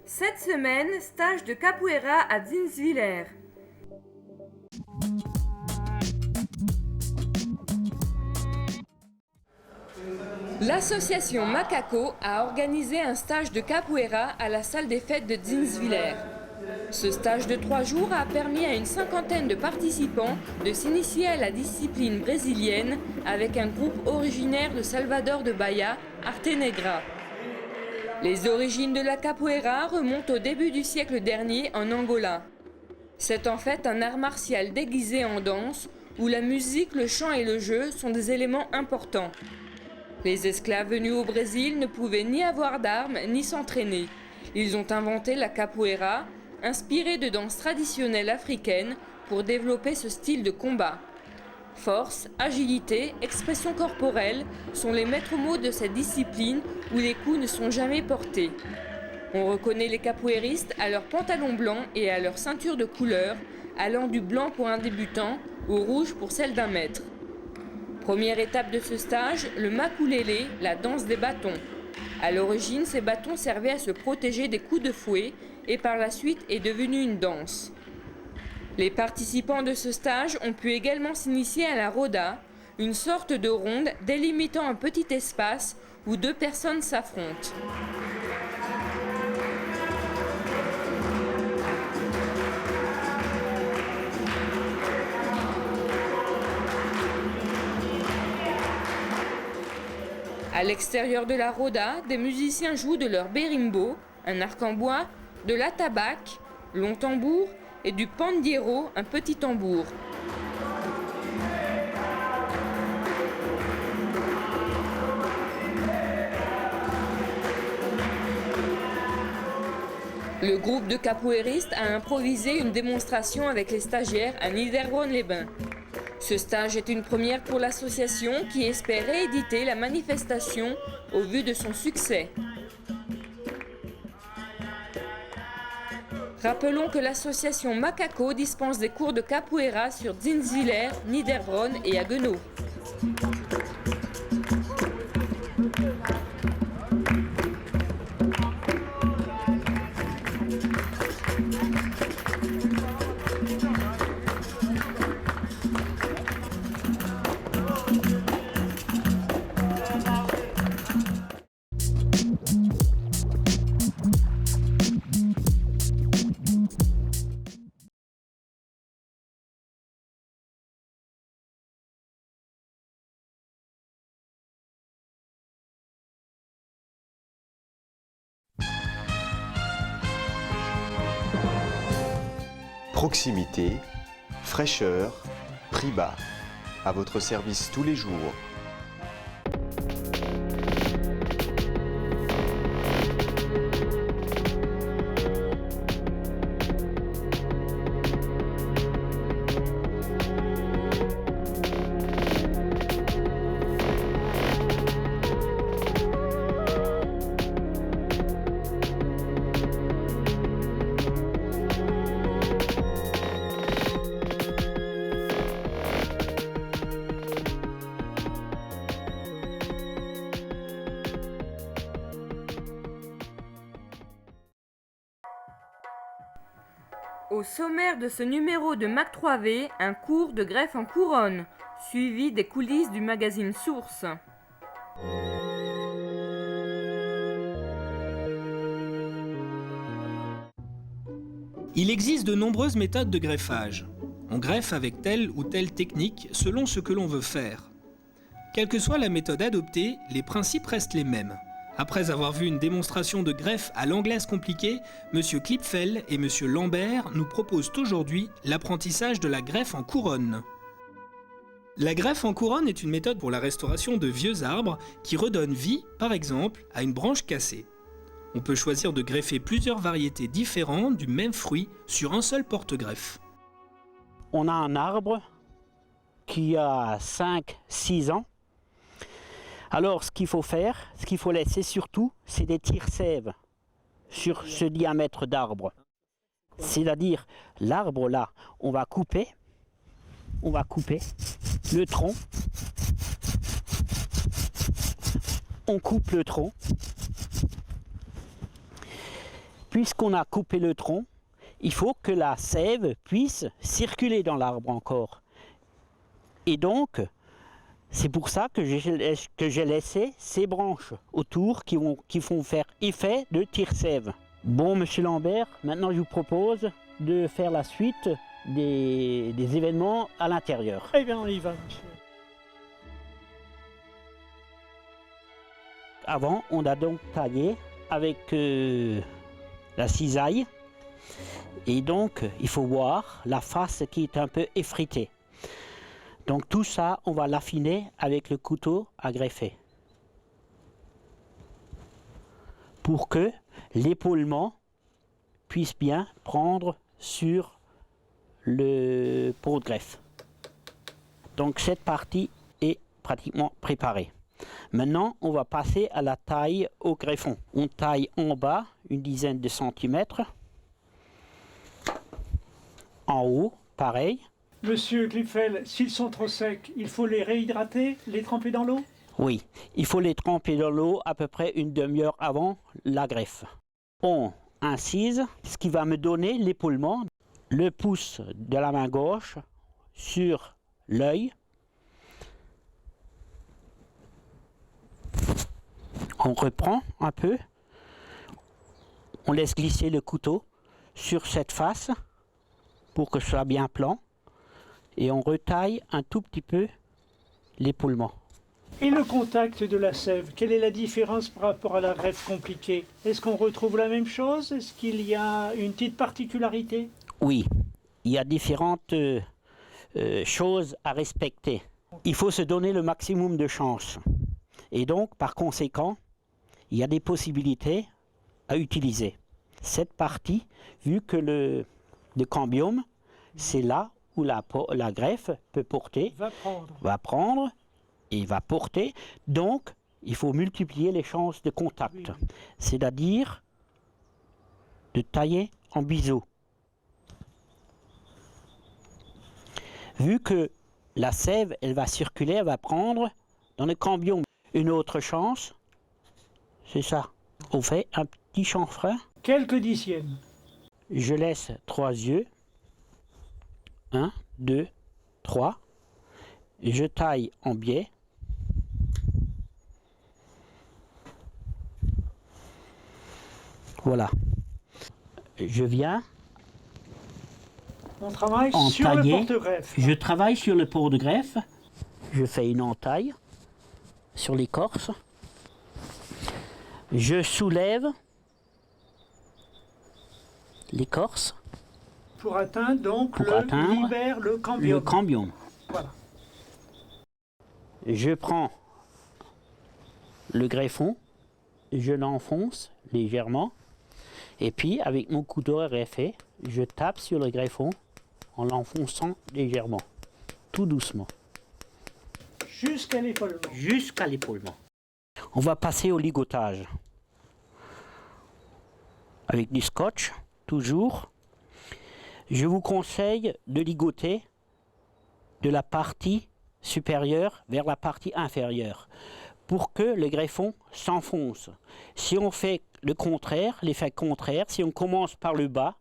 Cette semaine, stage de capoeira à Dinswiller. L'association Macaco a organisé un stage de capoeira à la salle des fêtes de Dinswiller. Ce stage de 3 jours a permis à une cinquantaine de participants de s'initier à la discipline brésilienne avec un groupe originaire de Salvador de Bahia, Arte Negra. Les origines de la capoeira remontent au début du siècle dernier en Angola. C'est en fait un art martial déguisé en danse où la musique, le chant et le jeu sont des éléments importants. Les esclaves venus au Brésil ne pouvaient ni avoir d'armes ni s'entraîner. Ils ont inventé la capoeira, inspirée de danses traditionnelles africaines, pour développer ce style de combat. Force, agilité, expression corporelle sont les maîtres mots de cette discipline où les coups ne sont jamais portés. On reconnaît les capoeiristes à leurs pantalons blancs et à leur ceinture de couleur, allant du blanc pour un débutant au rouge pour celle d'un maître. Première étape de ce stage, le makulele, la danse des bâtons. À l'origine, ces bâtons servaient à se protéger des coups de fouet et par la suite est devenu une danse. Les participants de ce stage ont pu également s'initier à la roda, une sorte de ronde délimitant un petit espace où 2 personnes s'affrontent. À l'extérieur de la roda, des musiciens jouent de leur berimbo, un arc en bois, de l'atabaque, long tambour, et du pandeiro, un petit tambour. Le groupe de capoeiristes a improvisé une démonstration avec les stagiaires à Niederbronn-les-Bains. Ce stage est une première pour l'association qui espère rééditer la manifestation au vu de son succès. Rappelons que l'association Macaco dispense des cours de capoeira sur Dinswiller, Niederbronn et à Haguenau. Proximité, fraîcheur, prix bas. À votre service tous les jours. Au sommaire de ce numéro de Mac 3V, un cours de greffe en couronne, suivi des coulisses du magazine Source. Il existe de nombreuses méthodes de greffage. On greffe avec telle ou telle technique selon ce que l'on veut faire. Quelle que soit la méthode adoptée, les principes restent les mêmes. Après avoir vu une démonstration de greffe à l'anglaise compliquée, M. Klipfel et M. Lambert nous proposent aujourd'hui l'apprentissage de la greffe en couronne. La greffe en couronne est une méthode pour la restauration de vieux arbres qui redonnent vie, par exemple, à une branche cassée. On peut choisir de greffer plusieurs variétés différentes du même fruit sur un seul porte-greffe. On a un arbre qui a 5-6 ans. Alors ce qu'il faut faire, ce qu'il faut laisser surtout, c'est des tire-sèves sur ce diamètre d'arbre. C'est-à-dire l'arbre là, on va couper le tronc. On coupe le tronc. Puisqu'on a coupé le tronc, il faut que la sève puisse circuler dans l'arbre encore. Et donc, c'est pour ça que j'ai laissé ces branches autour qui font faire effet de tire-sève. Bon, monsieur Lambert, maintenant je vous propose de faire la suite des événements à l'intérieur. Eh bien, on y va, monsieur. Avant, on a donc taillé avec la cisaille. Et donc, il faut voir la face qui est un peu effritée. Donc tout ça, on va l'affiner avec le couteau à greffer. Pour que l'épaulement puisse bien prendre sur le pot de greffe. Donc cette partie est pratiquement préparée. Maintenant, on va passer à la taille au greffon. On taille en bas une dizaine de centimètres. En haut, pareil. Monsieur Klippfel, s'ils sont trop secs, il faut les réhydrater, les tremper dans l'eau? Oui, il faut les tremper dans l'eau à peu près une demi-heure avant la greffe. On incise, ce qui va me donner l'épaulement, le pouce de la main gauche sur l'œil. On reprend un peu, on laisse glisser le couteau sur cette face pour que ce soit bien plan et on retaille un tout petit peu l'épaulement. Et le contact de la sève, quelle est la différence par rapport à la greffe compliquée? Est-ce qu'on retrouve la même chose? Est-ce qu'il y a une petite particularité? Oui, il y a différentes choses à respecter. Il faut se donner le maximum de chance. Et donc, par conséquent, il y a des possibilités à utiliser. Cette partie, vu que le cambium, c'est là où la greffe peut porter, va prendre et va porter. Donc, il faut multiplier les chances de contact. Oui. C'est-à-dire de tailler en biseau. Vu que la sève, elle va circuler, elle va prendre dans le cambium. Une autre chance, c'est ça. On fait un petit chanfrein. Quelques dixièmes. Je laisse 3 yeux. 1, 2, 3. Je taille en biais. Voilà. Je viens. On travaille sur le porte-greffe. Je travaille sur le porte-greffe. Je fais une entaille sur l'écorce. Je soulève l'écorce. Pour atteindre donc le cambium. Voilà. Je prends le greffon, je l'enfonce légèrement, et puis avec mon couteau à greffer, je tape sur le greffon en l'enfonçant légèrement, tout doucement. Jusqu'à l'épaulement. Jusqu'à l'épaulement. On va passer au ligotage. Avec du scotch, toujours. Je vous conseille de ligoter de la partie supérieure vers la partie inférieure pour que le greffon s'enfonce. Si on fait le contraire, l'effet contraire, si on commence par le bas,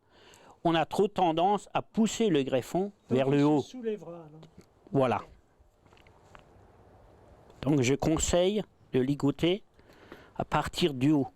on a trop tendance à pousser le greffon vers le haut. Voilà. Donc je conseille de ligoter à partir du haut.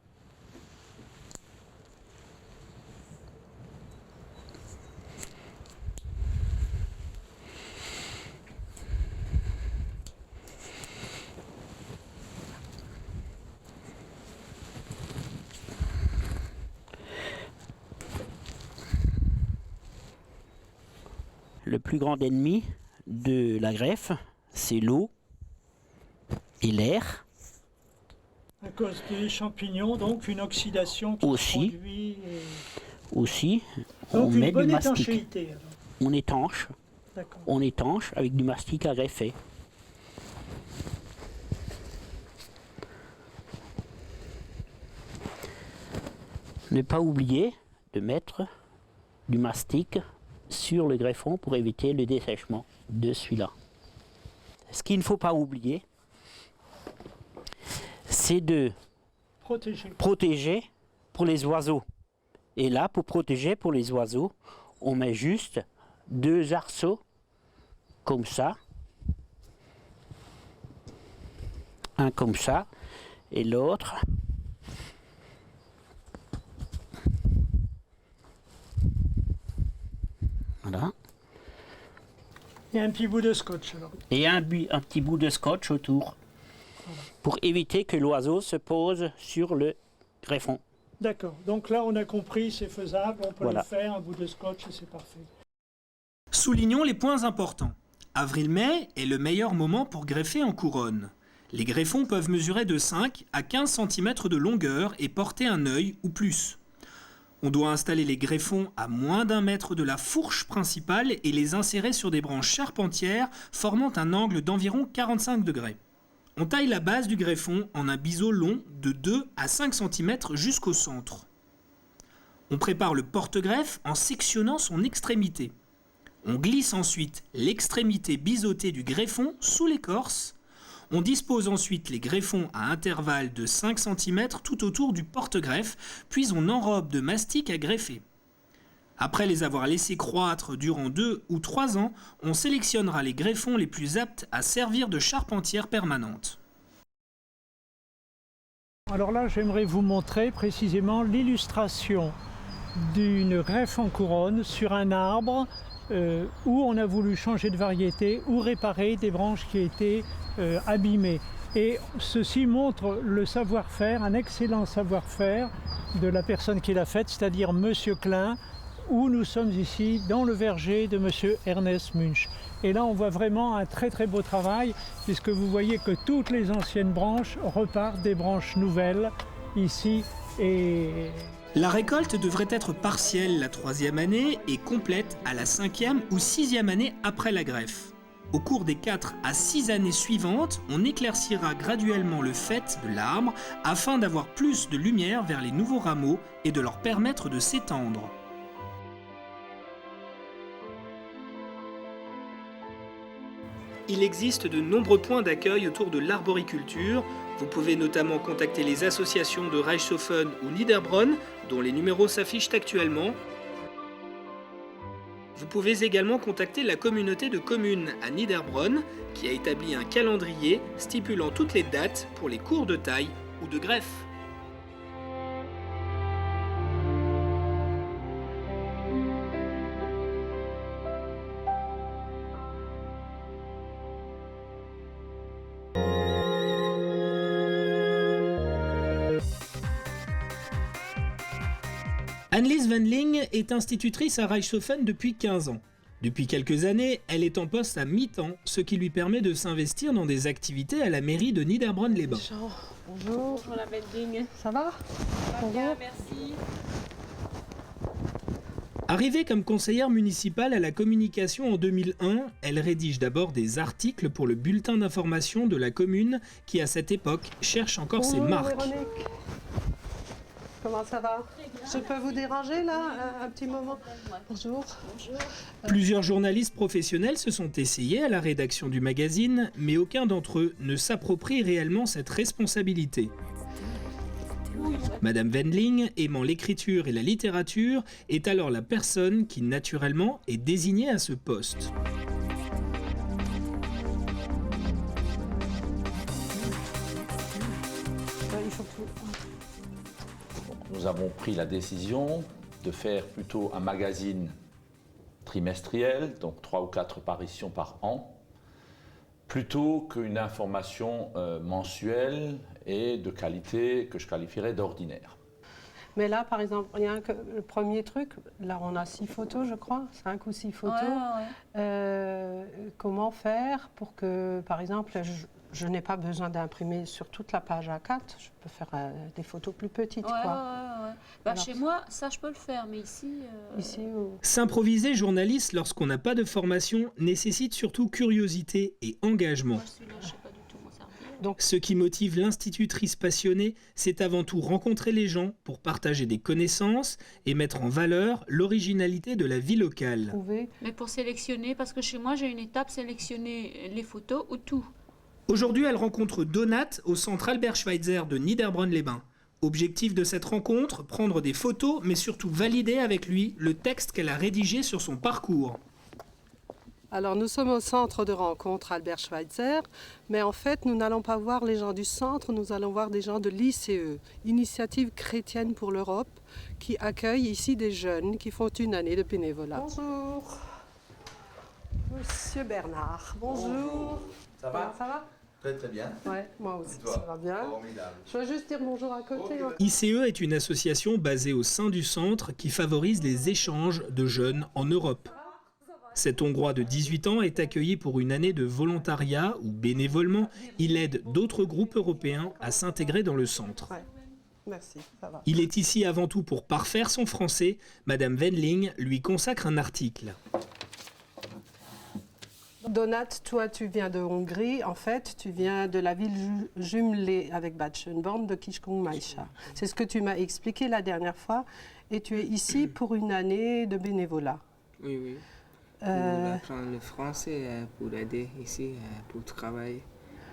Le plus grand ennemi de la greffe, c'est l'eau et l'air. À cause des champignons, donc une oxydation qui Aussi. se produit. Aussi, Donc on une met du bonne mastic. étanchéité. Alors. On étanche. D'accord. On étanche avec du mastic à greffer. Ne pas oublier de mettre du mastic sur le greffon pour éviter le dessèchement de celui-là. Ce qu'il ne faut pas oublier, c'est de protéger pour les oiseaux. Et là, pour protéger pour les oiseaux, on met juste 2 arceaux comme ça, un comme ça et l'autre voilà, Et un petit bout de scotch alors. et un petit bout de scotch autour pour éviter que l'oiseau se pose sur le greffon. D'accord. Donc là, on a compris, c'est faisable, on peut Voilà. le faire, un bout de scotch et c'est parfait. Soulignons les points importants. Avril-mai est le meilleur moment pour greffer en couronne. Les greffons peuvent mesurer de 5 à 15 cm de longueur et porter un œil ou plus. On doit installer les greffons à moins d'1 mètre de la fourche principale et les insérer sur des branches charpentières formant un angle d'environ 45 degrés. On taille la base du greffon en un biseau long de 2 à 5 cm jusqu'au centre. On prépare le porte-greffe en sectionnant son extrémité. On glisse ensuite l'extrémité biseautée du greffon sous l'écorce. On dispose ensuite les greffons à intervalles de 5 cm tout autour du porte-greffe, puis on enrobe de mastic à greffer. Après les avoir laissés croître durant 2 ou 3 ans, on sélectionnera les greffons les plus aptes à servir de charpentière permanente. Alors là, j'aimerais vous montrer précisément l'illustration d'une greffe en couronne sur un arbre où on a voulu changer de variété ou réparer des branches qui étaient abîmées. Et ceci montre le savoir-faire, un excellent savoir-faire de la personne qui l'a faite, c'est-à-dire Monsieur Klein, où nous sommes ici dans le verger de Monsieur Ernest Munch. Et là, on voit vraiment un très très beau travail, puisque vous voyez que toutes les anciennes branches repartent des branches nouvelles ici. Et La récolte devrait être partielle la 3e année et complète à la 5e ou 6e année après la greffe. Au cours des 4 à 6 années suivantes, on éclaircira graduellement le faîte de l'arbre afin d'avoir plus de lumière vers les nouveaux rameaux et de leur permettre de s'étendre. Il existe de nombreux points d'accueil autour de l'arboriculture. Vous pouvez notamment contacter les associations de Reichshofen ou Niederbronn, dont les numéros s'affichent actuellement. Vous pouvez également contacter la communauté de communes à Niederbronn, qui a établi un calendrier stipulant toutes les dates pour les cours de taille ou de greffe. Annelies Wendling est institutrice à Reichshofen depuis 15 ans. Depuis quelques années, elle est en poste à mi-temps, ce qui lui permet de s'investir dans des activités à la mairie de Niederbronn-les-Bains. Bonjour. Bonjour la Wendling. Ça va? Bien, merci. Arrivée comme conseillère municipale à la communication en 2001, elle rédige d'abord des articles pour le bulletin d'information de la commune qui, à cette époque, cherche encore ses marques. Véronique. Comment ça va? Je peux vous déranger là, un petit moment? Bonjour. Plusieurs journalistes professionnels se sont essayés à la rédaction du magazine, mais aucun d'entre eux ne s'approprie réellement cette responsabilité. Madame Wendling, aimant l'écriture et la littérature, est alors la personne qui, naturellement, est désignée à ce poste. Il faut que... Nous avons pris la décision de faire plutôt un magazine trimestriel, donc 3 ou 4 parutions par an, plutôt qu'une information mensuelle et de qualité que je qualifierais d'ordinaire. Mais là, par exemple, rien que le premier truc, là on a 6 photos, je crois, 5 ou 6 photos. Comment faire pour que, par exemple, je n'ai pas besoin d'imprimer sur toute la page A4, je peux faire des photos plus petites. Bah, chez moi, ça je peux le faire, mais ici... S'improviser journaliste lorsqu'on n'a pas de formation nécessite surtout curiosité et engagement. Moi, celui-là, je sais pas du tout m'en servir. Donc, ce qui motive l'institutrice passionnée, c'est avant tout rencontrer les gens pour partager des connaissances et mettre en valeur l'originalité de la vie locale. Mais pour sélectionner, parce que chez moi, j'ai une étape, sélectionner les photos ou tout. Aujourd'hui, elle rencontre Donat au centre Albert Schweitzer de Niederbronn-les-Bains. Objectif de cette rencontre, prendre des photos, mais surtout valider avec lui le texte qu'elle a rédigé sur son parcours. Alors nous sommes au centre de rencontre Albert Schweitzer, mais en fait nous n'allons pas voir les gens du centre, nous allons voir des gens de l'ICE, Initiative chrétienne pour l'Europe, qui accueille ici des jeunes qui font une année de bénévolat. Bonjour, Monsieur Bernard, bonjour. Ça va? Ça va? Très très bien. Ouais, moi aussi, ça va bien. Formidable. Je vais juste dire bonjour à côté. ICE est une association basée au sein du centre qui favorise les échanges de jeunes en Europe. Cet Hongrois de 18 ans est accueilli pour une année de volontariat ou bénévolement. Il aide d'autres groupes européens à s'intégrer dans le centre. Ouais. Merci, ça va. Il est ici avant tout pour parfaire son français. Madame Wendling lui consacre un article. Donat, toi tu viens de Hongrie, en fait tu viens de la ville jumelée avec Bad Schönborn de Kiskun-Maisha. C'est ce que tu m'as expliqué la dernière fois et tu es ici pour une année de bénévolat. Oui. Pour apprendre le français, pour aider ici, pour travailler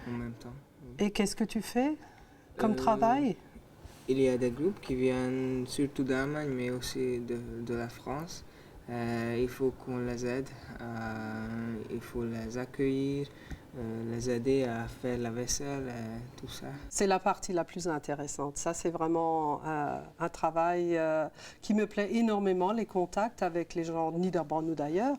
en même temps. Et qu'est-ce que tu fais comme travail? Il y a des groupes qui viennent surtout d'Allemagne mais aussi de la France. Il faut qu'on les aide, il faut les accueillir, les aider à faire la vaisselle, tout ça. C'est la partie la plus intéressante. Ça, c'est vraiment un travail qui me plaît énormément, les contacts avec les gens de Niederbronn ou d'ailleurs,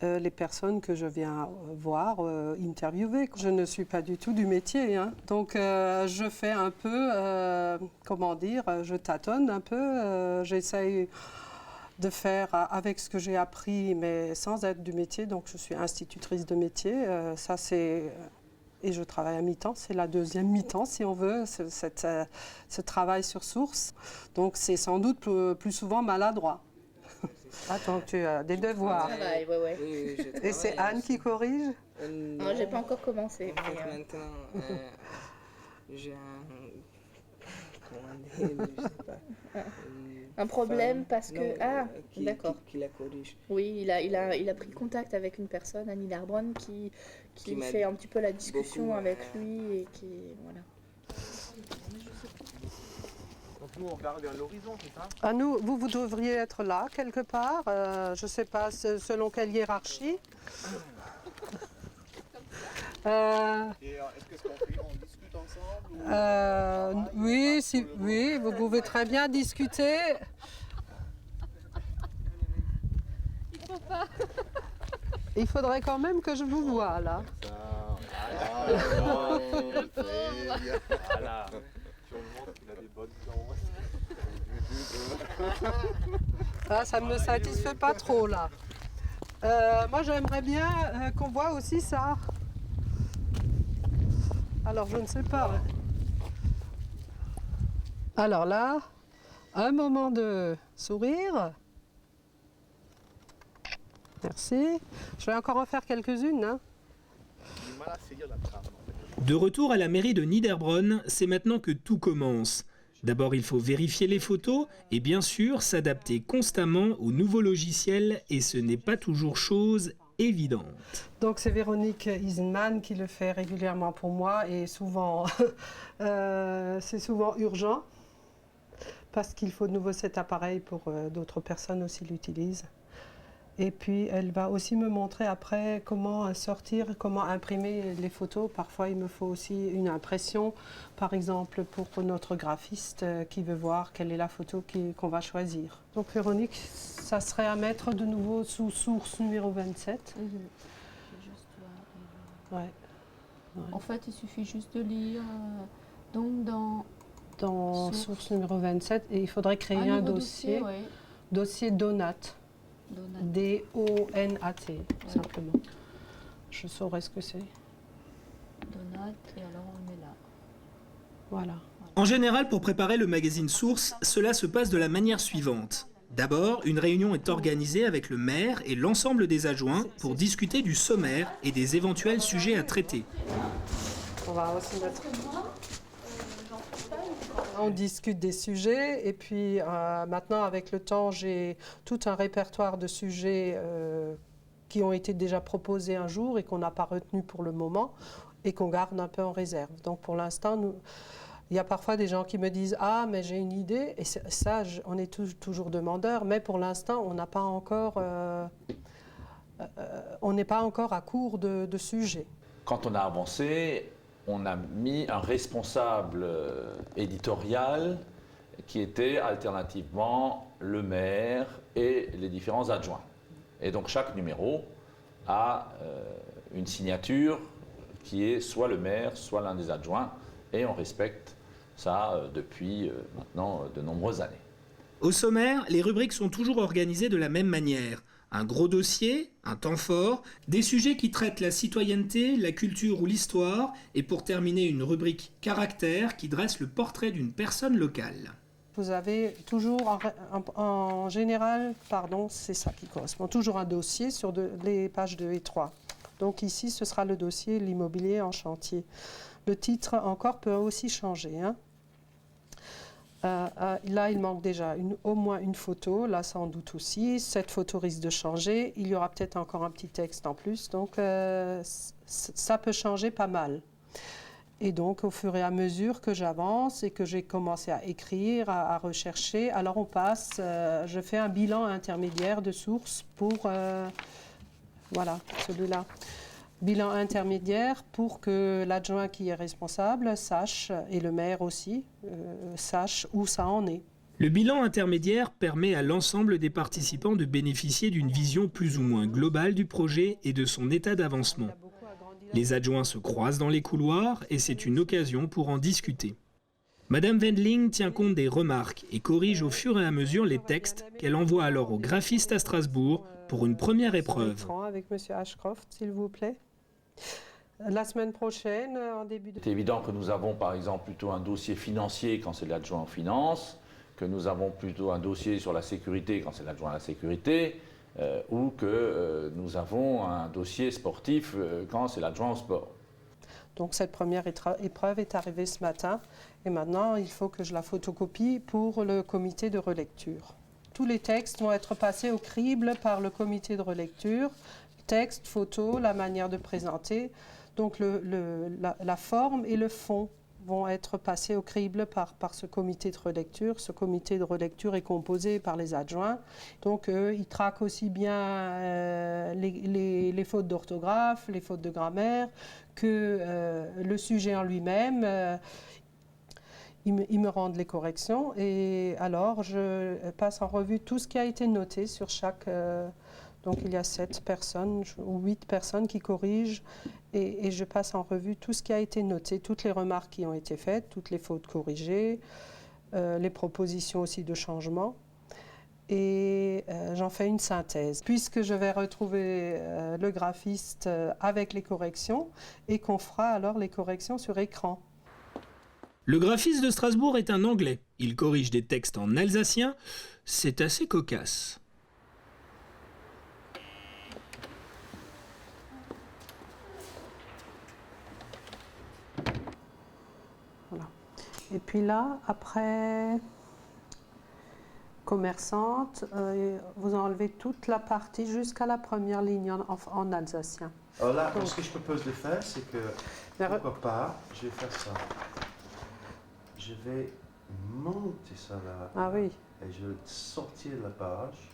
les personnes que je viens voir, interviewer. Je ne suis pas du tout du métier, hein. Donc je fais un peu, je tâtonne un peu, j'essaye de faire avec ce que j'ai appris, mais sans être du métier. Donc, je suis institutrice de métier. Et je travaille à mi-temps. C'est la deuxième mi-temps, si on veut, ce travail sur source. Donc, c'est sans doute plus souvent maladroit. Attends, tu as des devoirs. Je travaille, ouais. Oui, et c'est Anne qui corrige? Non, j'ai pas encore commencé. Maintenant, j'ai un... Comment dire, je sais pas. Un problème parce que... d'accord. Qui la corrige. Oui, il a pris contact avec une personne à Niederbronn qui fait un petit peu la discussion avec lui et qui... Voilà. Donc nous on regarde vers l'horizon, c'est ça? Ah, vous devriez être là, quelque part. Je ne sais pas selon quelle hiérarchie. Et est-ce qu'on discute ensemble ou... Oui, vous pouvez très bien discuter. Il faudrait quand même que je vous voie là. Voilà. Tu montres qu'il a des bonnes dents. Ah, ça ne me satisfait pas trop là. Moi j'aimerais bien qu'on voit aussi ça. Alors je ne sais pas. Alors là, un moment de sourire. Merci. Je vais encore en faire quelques-unes. Hein. De retour à la mairie de Niederbronn, c'est maintenant que tout commence. D'abord, il faut vérifier les photos et bien sûr s'adapter constamment aux nouveaux logiciels et ce n'est pas toujours chose évidente. Donc c'est Véronique Isenman qui le fait régulièrement pour moi et souvent, c'est souvent urgent parce qu'il faut de nouveau cet appareil pour d'autres personnes aussi l'utilisent. Et puis elle va aussi me montrer après comment sortir, comment imprimer les photos. Parfois il me faut aussi une impression, par exemple pour notre graphiste qui veut voir quelle est la photo qu'on va choisir. Donc Véronique, ça serait à mettre de nouveau sous source numéro 27. En fait il suffit juste de lire donc dans dans source numéro 27, et il faudrait créer un dossier, dossier Donat. D-O-N-A-T, simplement. Je saurais ce que c'est. Donat, et alors on le met là. Voilà. En général, pour préparer le magazine Source, cela se passe de la manière suivante. D'abord, une réunion est organisée avec le maire et l'ensemble des adjoints pour discuter du sommaire et des éventuels sujets à traiter. On va aussi mettre... On discute des sujets et puis maintenant, avec le temps, j'ai tout un répertoire de sujets qui ont été déjà proposés un jour et qu'on n'a pas retenu pour le moment et qu'on garde un peu en réserve. Donc pour l'instant, il y a parfois des gens qui me disent « Ah, mais j'ai une idée » et ça, on est toujours demandeur, mais pour l'instant, on n'a pas encore... on n'est pas encore à court de sujets. Quand on a avancé, on a mis un responsable éditorial qui était alternativement le maire et les différents adjoints. Et donc chaque numéro a une signature qui est soit le maire, soit l'un des adjoints, et on respecte ça depuis maintenant de nombreuses années. Au sommaire, les rubriques sont toujours organisées de la même manière. Un gros dossier, un temps fort, des sujets qui traitent la citoyenneté, la culture ou l'histoire, et pour terminer une rubrique caractère qui dresse le portrait d'une personne locale. Vous avez toujours, en général, c'est ça qui correspond, toujours un dossier sur les pages 2 et 3. Donc ici, ce sera le dossier « L'immobilier en chantier ». Le titre encore peut aussi changer, hein. Là, il manque déjà au moins une photo, là sans doute aussi. Cette photo risque de changer. Il y aura peut-être encore un petit texte en plus, donc ça peut changer pas mal. Et donc, au fur et à mesure que j'avance et que j'ai commencé à écrire, à rechercher, alors on passe, je fais un bilan intermédiaire de source pour, voilà, celui-là. Bilan intermédiaire pour que l'adjoint qui est responsable sache, et le maire aussi, sache où ça en est. Le bilan intermédiaire permet à l'ensemble des participants de bénéficier d'une vision plus ou moins globale du projet et de son état d'avancement. Les adjoints se croisent dans les couloirs et c'est une occasion pour en discuter. Madame Wendling tient compte des remarques et corrige au fur et à mesure les textes qu'elle envoie alors au graphiste à Strasbourg pour une première épreuve. Avec Monsieur Ashcroft, s'il vous plaît. La semaine prochaine, en début de... C'est évident que nous avons par exemple plutôt un dossier financier quand c'est l'adjoint aux finances, que nous avons plutôt un dossier sur la sécurité quand c'est l'adjoint à la sécurité, ou que nous avons un dossier sportif quand c'est l'adjoint au sport. Donc cette première épreuve est arrivée ce matin et maintenant il faut que je la photocopie pour le comité de relecture. Tous les textes vont être passés au crible par le comité de relecture. Texte, photo, la manière de présenter. Donc la forme et le fond vont être passés au crible par ce comité de relecture. Ce comité de relecture est composé par les adjoints. Donc ils traquent aussi bien les fautes d'orthographe, les fautes de grammaire, que le sujet en lui-même. Ils me rendent les corrections et alors je passe en revue tout ce qui a été noté sur chaque... donc il y a 7 personnes ou 8 personnes qui corrigent et je passe en revue tout ce qui a été noté, toutes les remarques qui ont été faites, toutes les fautes corrigées, les propositions aussi de changement. Et j'en fais une synthèse. Puisque je vais retrouver le graphiste avec les corrections et qu'on fera alors les corrections sur écran. Le graphiste de Strasbourg est un Anglais. Il corrige des textes en alsacien. C'est assez cocasse. Voilà. Et puis là, après commerçante, vous enlevez toute la partie jusqu'à la première ligne en alsacien. Alors là, ce que je propose de faire, c'est que, pourquoi pas, je vais faire ça. Je vais monter ça là. Ah oui. Et je vais sortir la page.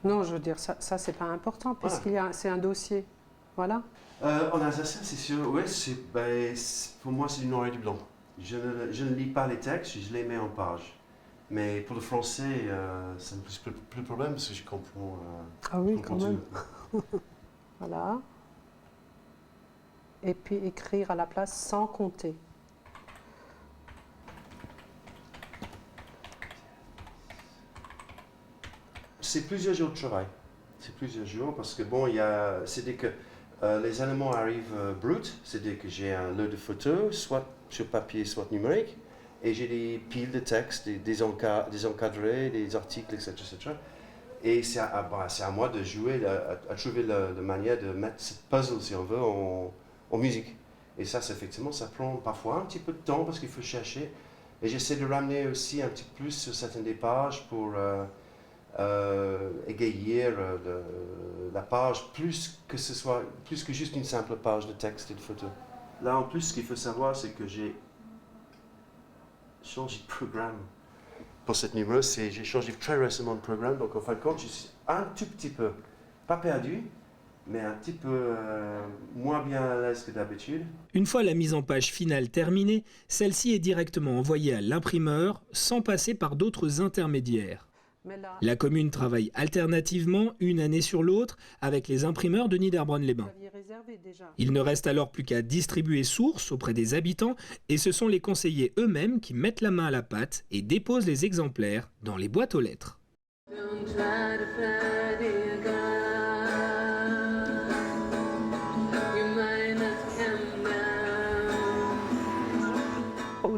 Non, je veux dire, ça c'est pas important, puisqu'il y a, c'est un dossier. Voilà. En alsacien, c'est sûr, oui, pour moi c'est du noir et du blanc. Je ne lis pas les textes, je les mets en page. Mais pour le français, ça me pose plus de problème parce que je comprends. Ah oui, quand même. Voilà. Et puis écrire à la place sans compter. c'est plusieurs jours de travail. C'est plusieurs jours parce que bon, c'est-à-dire que les éléments arrivent bruts, c'est-à-dire que j'ai un lot de photos, soit sur papier, soit numérique, et j'ai des piles de textes, des encadrés, des articles, etc. etc. Et c'est à moi de jouer, à trouver la manière de mettre cette puzzle, si on veut, en musique. Et ça, effectivement, ça prend parfois un petit peu de temps parce qu'il faut chercher. Et j'essaie de ramener aussi un petit peu plus sur certaines des pages pour égayer la page, plus que juste une simple page de texte et de photos. Là, en plus, ce qu'il faut savoir, c'est que j'ai changé de programme. Pour cette numéro, j'ai changé très récemment de programme, donc en fin de compte, je suis un tout petit peu, pas perdu, mais un petit peu moins bien à l'aise que d'habitude. Une fois la mise en page finale terminée, celle-ci est directement envoyée à l'imprimeur sans passer par d'autres intermédiaires. La commune travaille alternativement, une année sur l'autre, avec les imprimeurs de Niederbronn-les-Bains. Il ne reste alors plus qu'à distribuer source auprès des habitants et ce sont les conseillers eux-mêmes qui mettent la main à la pâte et déposent les exemplaires dans les boîtes aux lettres.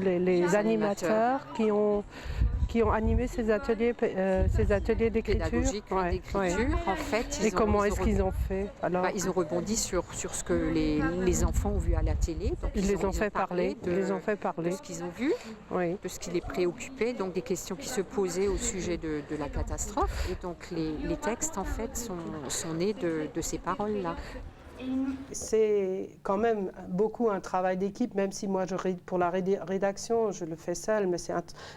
Les animateurs qui ont animé ces ateliers d'écriture. Pédagogique d'écriture, en fait. Et comment est-ce qu'ils ont fait alors? Ils ont rebondi sur ce que les enfants ont vu à la télé. Donc ils les ont fait parler. De ce qu'ils ont vu, oui. De ce qui les préoccupait, donc des questions qui se posaient au sujet de la catastrophe. Et donc les textes, en fait, sont nés de ces paroles-là. C'est quand même beaucoup un travail d'équipe, même si moi, pour la rédaction, je le fais seule, mais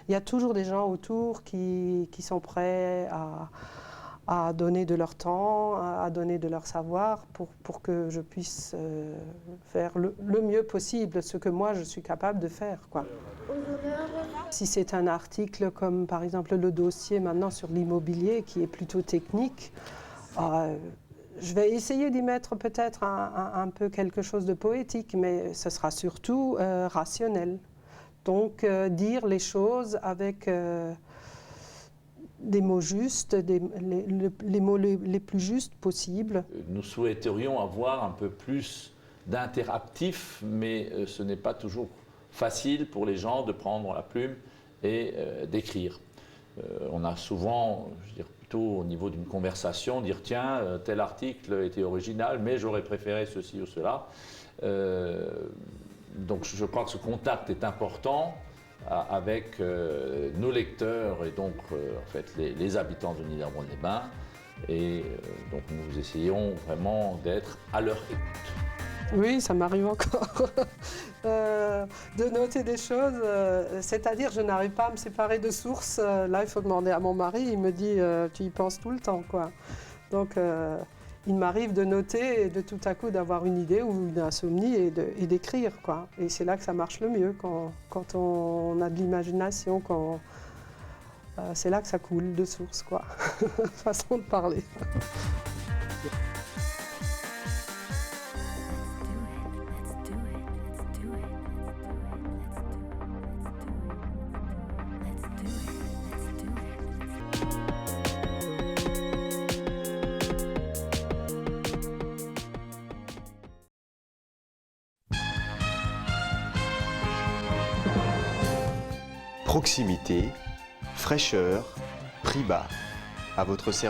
il y a toujours des gens autour qui sont prêts à donner de leur temps, à donner de leur savoir pour que je puisse faire le mieux possible ce que moi, je suis capable de faire, quoi. Si c'est un article comme, par exemple, le dossier maintenant sur l'immobilier, qui est plutôt technique, je vais essayer d'y mettre peut-être un peu quelque chose de poétique, mais ce sera surtout rationnel. Donc dire les choses avec des mots justes, les mots les plus justes possibles. Nous souhaiterions avoir un peu plus d'interactif, mais ce n'est pas toujours facile pour les gens de prendre la plume et d'écrire. On a souvent, je veux dire, plutôt au niveau d'une conversation, dire tiens, tel article était original, mais j'aurais préféré ceci ou cela. Donc je crois que ce contact est important avec nos lecteurs et donc en fait les habitants de Niederbronn-les-Bains. Et donc nous essayons vraiment d'être à leur écoute. Oui, ça m'arrive encore de noter des choses, c'est-à-dire je n'arrive pas à me séparer de sources. Là, il faut demander à mon mari, il me dit tu y penses tout le temps, quoi. Donc il m'arrive de noter et de tout à coup d'avoir une idée ou une insomnie et d'écrire, quoi. Et c'est là que ça marche le mieux, quand on a de l'imagination, c'est là que ça coule de source, quoi. Façon de parler. Proximité, fraîcheur, prix bas. À votre service.